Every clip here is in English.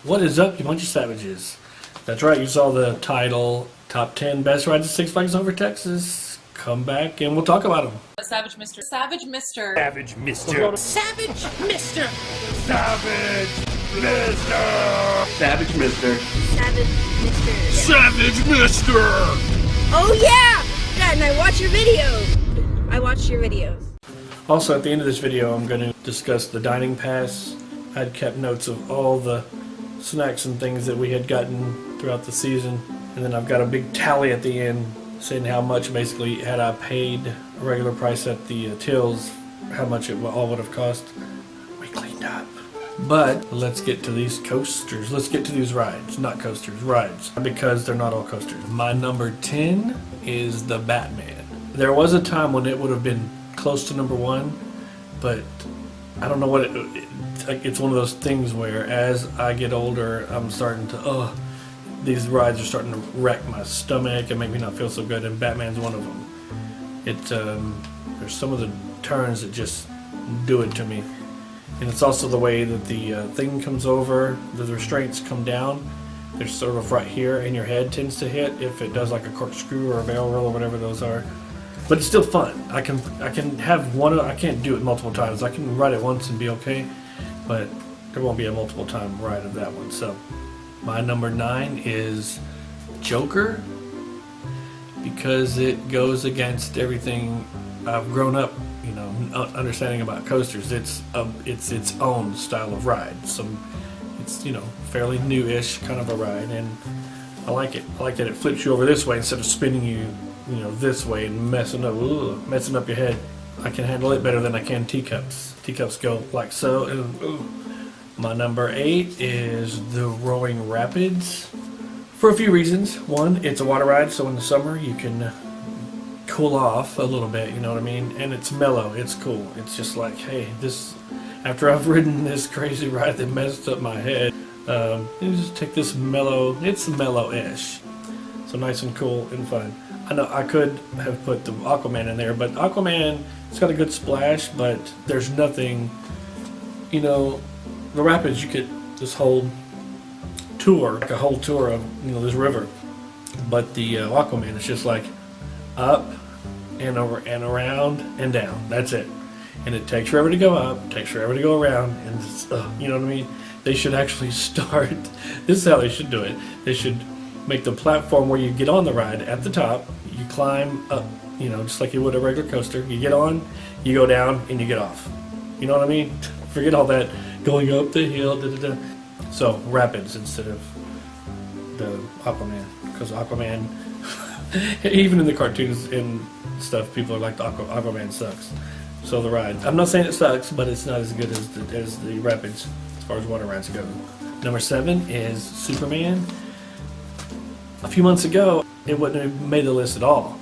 What is up, you bunch of savages? That's right, you saw the title, Top 10 Best Rides at Six Flags Over Texas. Come back and we'll talk about them. Savage Mr. Savage Mr. Savage Mr. Savage Mr. Savage Mr. Savage Mr. Savage Mr. Savage Mr. Oh yeah! Yeah, and I watch your videos. I watched your videos. Also, at the end of this video, I'm going to discuss the dining pass. I'd kept notes of all the snacks and things that we had gotten throughout the season. And then I've got a big tally at the end saying how much basically had I paid a regular price at the tills, how much it all would have cost. We cleaned up. But let's get to these coasters. Let's get to these rides. Not coasters, rides. Because they're not all coasters. My number 10 is the Batman. There was a time when it would have been close to number 1, but I don't know what it's one of those things where as I get older, I'm starting to, these rides are starting to wreck my stomach and make me not feel so good, and Batman's one of them. There's some of the turns that just do it to me. And it's also the way that the thing comes over, the restraints come down. They're sort of right here, and your head tends to hit if it does like a corkscrew or a barrel roll or whatever those are. But it's still fun. I can have one. I can't do it multiple times. I can ride it once and be okay, but there won't be a multiple time ride of that one. So my number 9 is Joker, because it goes against everything I've grown up, understanding about coasters. It's its own style of ride. It's fairly new-ish kind of a ride, and I like it. I like that it flips you over this way instead of spinning you this way and messing up your head. I can handle it better than I can teacups. Teacups go like so, and My number 8 is the Rolling Rapids, for a few reasons. One, it's a water ride, so in the summer you can cool off a little bit, you know what I mean? And it's mellow, it's cool. It's just like, hey, after I've ridden this crazy ride that messed up my head, you just take this mellow, it's mellow-ish. So nice and cool and fun. I know I could have put the Aquaman in there, but Aquaman, it's got a good splash, but there's nothing, the rapids, you get this whole tour, like a whole tour of, this river. But the Aquaman, it's just like up and over and around and down. That's it. And it takes forever to go up, takes forever to go around, and it's, you know what I mean? They should actually start, this is how they should do it. They should make the platform where you get on the ride at the top, you climb up, just like you would a regular coaster. You get on, you go down, and you get off. You know what I mean? Forget all that going up the hill, So, rapids instead of the Aquaman. Because Aquaman, even in the cartoons and stuff, people are like, Aquaman sucks. So the ride, I'm not saying it sucks, but it's not as good as the rapids as far as water rides go. Number 7 is Superman. A few months ago, it wouldn't have made the list at all,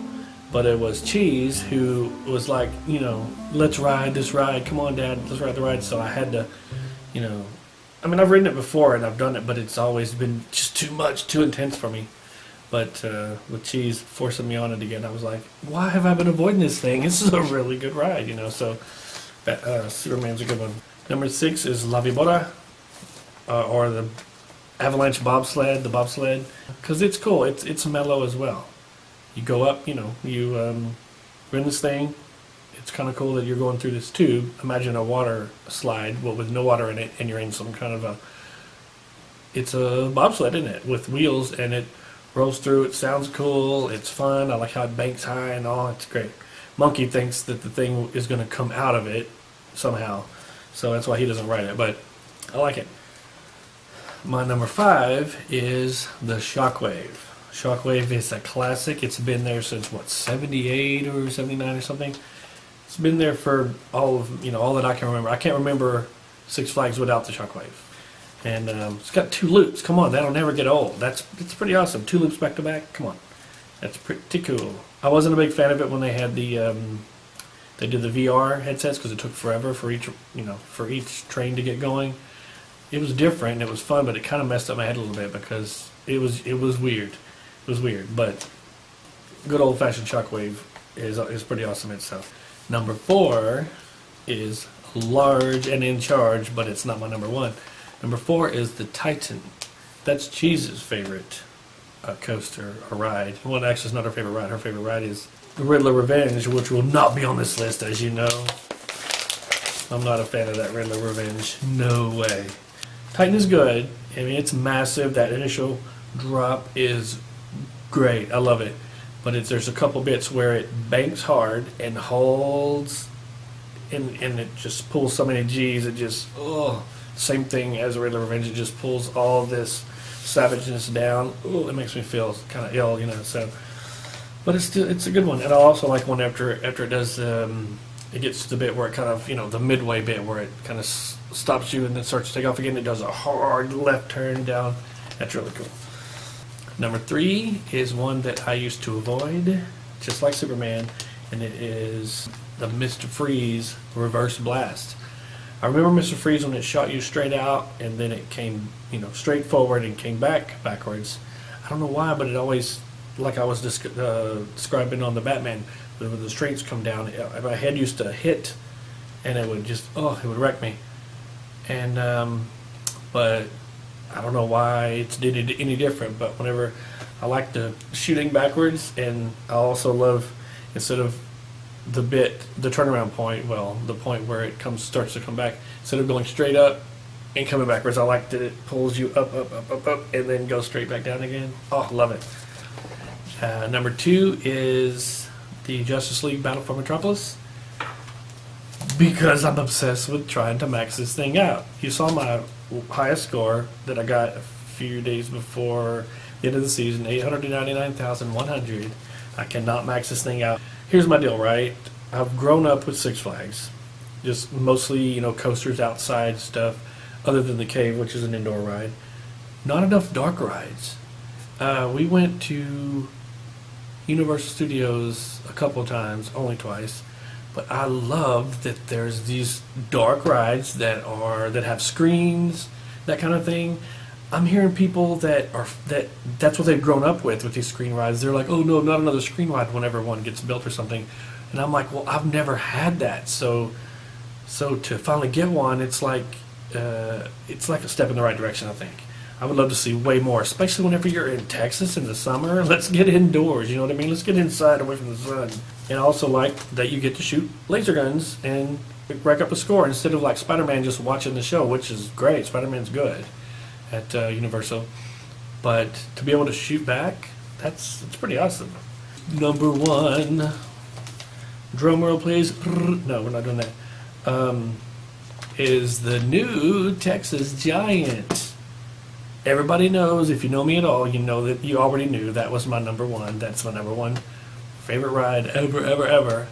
but it was Cheese who was like, let's ride this ride. Come on, Dad, let's ride the ride. So I had to, I've ridden it before and I've done it, but it's always been just too much, too intense for me. But with Cheese forcing me on it again, I was like, why have I been avoiding this thing? This is a really good ride, So Superman's a good one. Number 6 is La Vibora, or the Avalanche bobsled, because it's cool. It's mellow as well. You go up, you are in this thing. It's kind of cool that you're going through this tube. Imagine a water slide, with no water in it, and you're in some kind of it's a bobsled, isn't it, with wheels, and it rolls through. It sounds cool. It's fun. I like how it banks high and all. It's great. Monkey thinks that the thing is going to come out of it somehow, so that's why he doesn't ride it. But I like it. My number 5 is the Shockwave. Shockwave is a classic. It's been there since, 78 or 79 or something? It's been there for all that I can remember. I can't remember Six Flags without the Shockwave. And it's got 2 loops. Come on, that'll never get old. It's pretty awesome. 2 loops back to back. Come on. That's pretty cool. I wasn't a big fan of it when they had they did the VR headsets, because it took forever for each train to get going. It was different, it was fun, but it kind of messed up my head a little bit because it was weird. It was weird, but good old-fashioned Shockwave is pretty awesome itself. Number 4 is large and in charge, but it's not my number 1. Number 4 is the Titan. That's Cheese's favorite coaster or ride. Well, actually, it's not her favorite ride. Her favorite ride is the Riddler Revenge, which will not be on this list, as you know. I'm not a fan of that Riddler Revenge. No way. Titan is good. I mean, it's massive. That initial drop is great. I love it. But there's a couple bits where it banks hard and holds, and it just pulls so many G's. It just, same thing as Riddler Revenge. It just pulls all this savageness down. It makes me feel kind of ill, So, but it's a good one. And I also like one after it does. It gets to the bit where it kind of, the midway bit where it kind of stops you and then starts to take off again. It does a hard left turn down. That's really cool. Number 3 is one that I used to avoid, just like Superman, and it is the Mr. Freeze Reverse Blast. I remember Mr. Freeze when it shot you straight out and then it came, straight forward and came backwards. I don't know why, but it always, like I was describing on the Batman, when the straights come down, my head used to hit and it would just, it would wreck me. And, but I don't know why it's any different, but whenever I like the shooting backwards, and I also love, instead of the turnaround point, the point where it starts to come back, instead of going straight up and coming backwards, I like that it pulls you up, and then goes straight back down again. Oh, love it. Number 2 is the Justice League Battle for Metropolis, because I'm obsessed with trying to max this thing out. You saw my highest score that I got a few days before the end of the season, 899,100. I cannot max this thing out. Here's my deal, right? I've grown up with Six Flags, just mostly, coasters, outside stuff, other than the Cave, which is an indoor ride. Not enough dark rides. We went to Universal Studios a couple of times, only twice, but I love that there's these dark rides that have screens, that kind of thing. I'm hearing people that's what they've grown up with these screen rides. They're like, oh no, not another screen ride whenever one gets built or something. And I'm like, well, I've never had that. So to finally get one, it's like a step in the right direction, I think. I would love to see way more, especially whenever you're in Texas in the summer. Let's get indoors, you know what I mean? Let's get inside away from the sun. And I also like that you get to shoot laser guns and rack up a score instead of like Spider-Man just watching the show, which is great. Spider-Man's good at Universal. But to be able to shoot back, that's pretty awesome. Number 1, drum roll please. No, we're not doing that. Is the new Texas Giant. Everybody knows, if you know me at all, you know that you already knew that was my number 1. That's my number 1 favorite ride ever.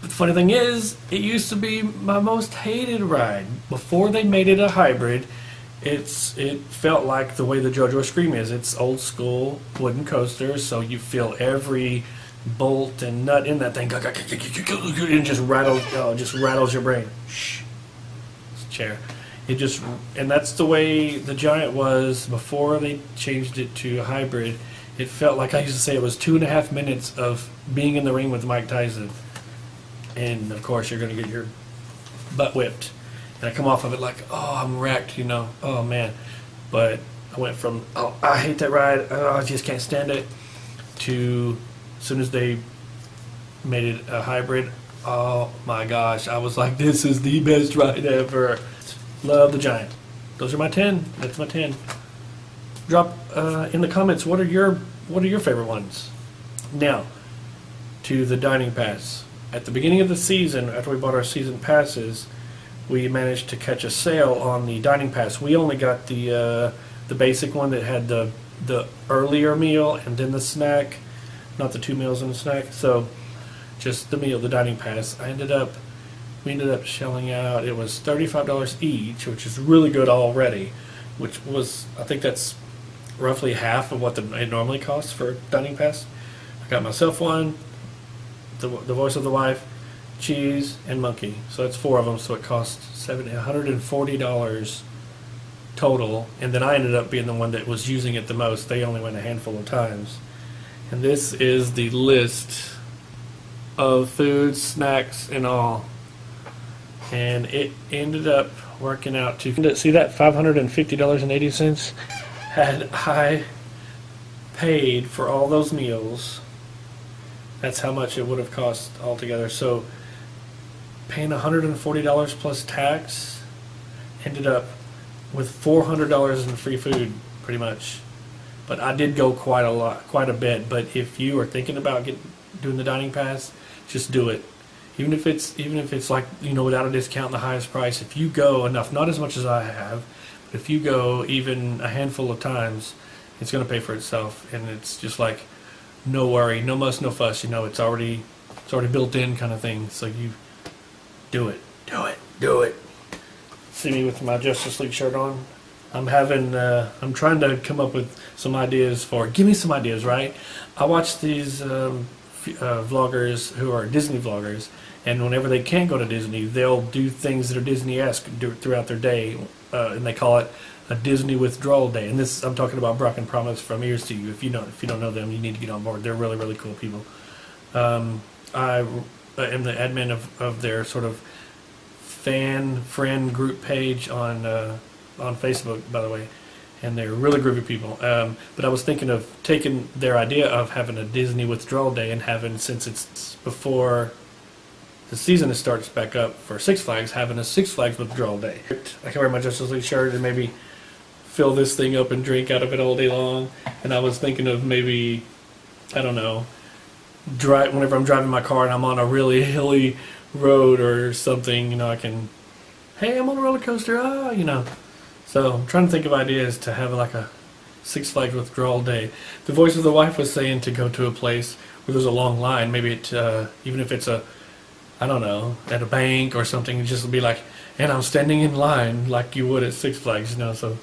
But the funny thing is, it used to be my most hated ride. Before they made it a hybrid, it felt like the way the JoJo Scream is. It's old school wooden coaster, so you feel every bolt and nut in that thing, and just rattles your brain. Shh. It's a chair. And that's the way the Giant was before they changed it to a hybrid. It felt like, I used to say, it was 2.5 minutes of being in the ring with Mike Tyson. And of course you're going to get your butt whipped. And I come off of it like, oh, I'm wrecked, oh man. But I went from, oh, I hate that ride, oh, I just can't stand it, to as soon as they made it a hybrid, oh my gosh, I was like, this is the best ride ever. Love the Giant. Those are my 10. That's my 10. Drop in the comments what are your favorite ones. Now, to the dining pass. At the beginning of the season, after we bought our season passes, we managed to catch a sale on the dining pass. We only got the basic one that had the earlier meal and then the snack, not the 2 meals and a snack. So just the meal, the dining pass. We ended up shelling out, it was $35 each, which is really good already, which was, I think that's roughly half of what it normally costs for a dining pass. I got myself one, the voice of the wife, Cheese, and Monkey. So that's 4 of them, so it cost $140 total, and then I ended up being the one that was using it the most. They only went a handful of times. And this is the list of food, snacks, and all. And it ended up, working out to see that $550.80. Had I paid for all those meals, that's how much it would have cost altogether. So paying $140 plus tax, ended up with $400 in free food, pretty much. But I did go quite a bit. But if you are thinking about doing the dining pass, just do it. Even if it's like, you know, without a discount, the highest price. If you go enough, not as much as I have, but if you go even a handful of times, it's going to pay for itself. And it's just like, no worry, no muss, no fuss. You know, it's already built in kind of thing. So you do it. See me with my Justice League shirt on. I'm trying to come up with some ideas give me some ideas, right? I watch these vloggers who are Disney vloggers, and whenever they can't go to Disney, they'll do things that are Disney-esque throughout their day, and they call it a Disney withdrawal day. And this, I'm talking about Brock and Promise from Ears to You. If you don't know them, you need to get on board. They're really, really cool people. I am the admin of their sort of friend group page on Facebook, by the way, and they're really groovy people. But I was thinking of taking their idea of having a Disney withdrawal day and having, since it's before the season starts back up for Six Flags, having a Six Flags withdrawal day. I can wear my Justice League shirt and maybe fill this thing up and drink out of it all day long. And I was thinking of maybe, I don't know, whenever I'm driving my car and I'm on a really hilly road or something, you know, I can, hey, I'm on a roller coaster, you know. So I'm trying to think of ideas to have like a Six Flags withdrawal day. The voice of the wife was saying to go to a place where there's a long line, maybe even if it's I don't know, at a bank or something, just be like, and I'm standing in line like you would at Six Flags, you know. So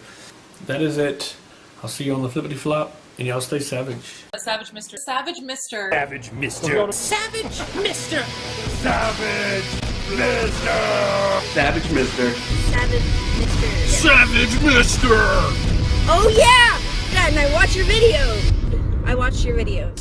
that is it. I'll see you on the flippity flop, and y'all stay savage. Savage Mr. Savage Mr. Savage Mr. Savage Mr. Savage Mr. Savage Mr. Savage Mr. Yeah. Savage Mr. Oh yeah! Dad, and I watch your videos. I watched your videos.